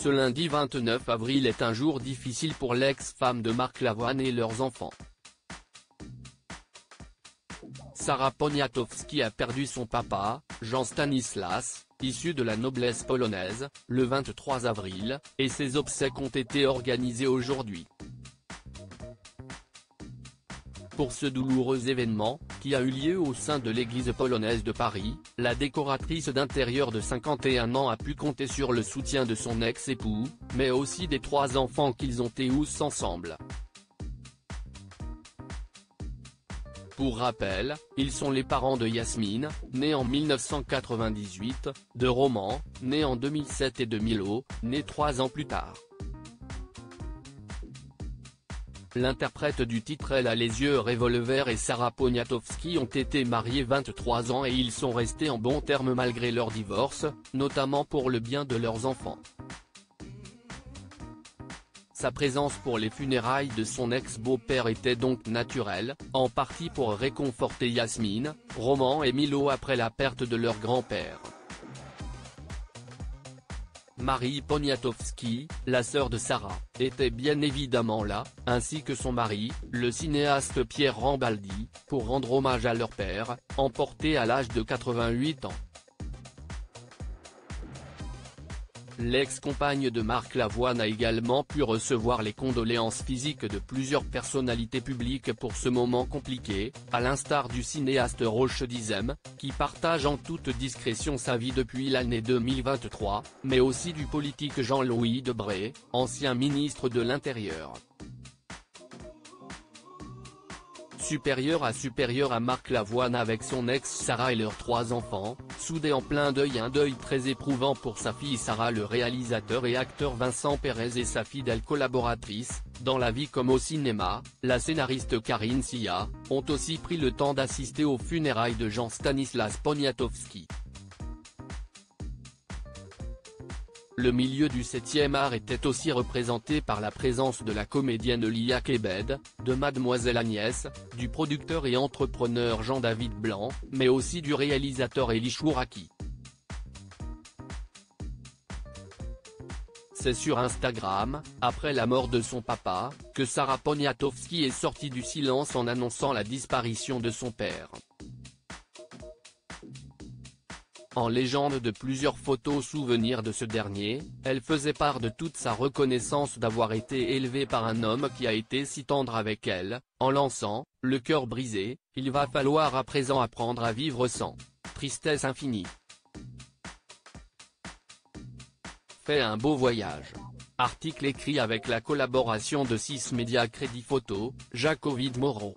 Ce lundi 29 avril est un jour difficile pour l'ex-femme de Marc Lavoine et leurs enfants. Sarah Poniatowski a perdu son papa, Jan Stanislas, issu de la noblesse polonaise, le 23 avril, et ses obsèques ont été organisées aujourd'hui. Pour ce douloureux événement, qui a eu lieu au sein de l'église polonaise de Paris, la décoratrice d'intérieur de 51 ans a pu compter sur le soutien de son ex-époux, mais aussi des 3 enfants qu'ils ont eus ensemble. Pour rappel, ils sont les parents de Yasmine, née en 1998, de Roman, né en 2007 et de Milo, né 3 ans plus tard. L'interprète du titre Elle a les yeux revolver et Sarah Poniatowski ont été mariés 23 ans et ils sont restés en bons termes malgré leur divorce, notamment pour le bien de leurs enfants. Sa présence pour les funérailles de son ex-beau-père était donc naturelle, en partie pour réconforter Yasmine, Roman et Milo après la perte de leur grand-père. Marie Poniatowski, la sœur de Sarah, était bien évidemment là, ainsi que son mari, le cinéaste Pierre Rambaldi, pour rendre hommage à leur père, emporté à l'âge de 88 ans. L'ex-compagne de Marc Lavoine a également pu recevoir les condoléances physiques de plusieurs personnalités publiques pour ce moment compliqué, à l'instar du cinéaste Roche Dizem, qui partage en toute discrétion sa vie depuis l'année 2023, mais aussi du politique Jean-Louis Debré, ancien ministre de l'Intérieur. Supérieur à Marc Lavoine avec son ex Sarah et leurs 3 enfants, soudés en plein deuil. Un deuil très éprouvant pour sa fille Sarah. Le réalisateur et acteur Vincent Pérez et sa fidèle collaboratrice, dans la vie comme au cinéma, la scénariste Karine Sia, ont aussi pris le temps d'assister aux funérailles de Jan Stanislas Poniatowski. Le milieu du 7e art était aussi représenté par la présence de la comédienne Lia Kebed, de Mademoiselle Agnès, du producteur et entrepreneur Jean-David Blanc, mais aussi du réalisateur Elie Chouraki. C'est sur Instagram, après la mort de son papa, que Sarah Poniatowski est sortie du silence en annonçant la disparition de son père. En légende de plusieurs photos souvenirs de ce dernier, elle faisait part de toute sa reconnaissance d'avoir été élevée par un homme qui a été si tendre avec elle, en lançant « Le cœur brisé, il va falloir à présent apprendre à vivre sans tristesse infinie. Fait un beau voyage ». Article écrit avec la collaboration de 6 médias Crédit Photo, Jacques Ovid Moreau.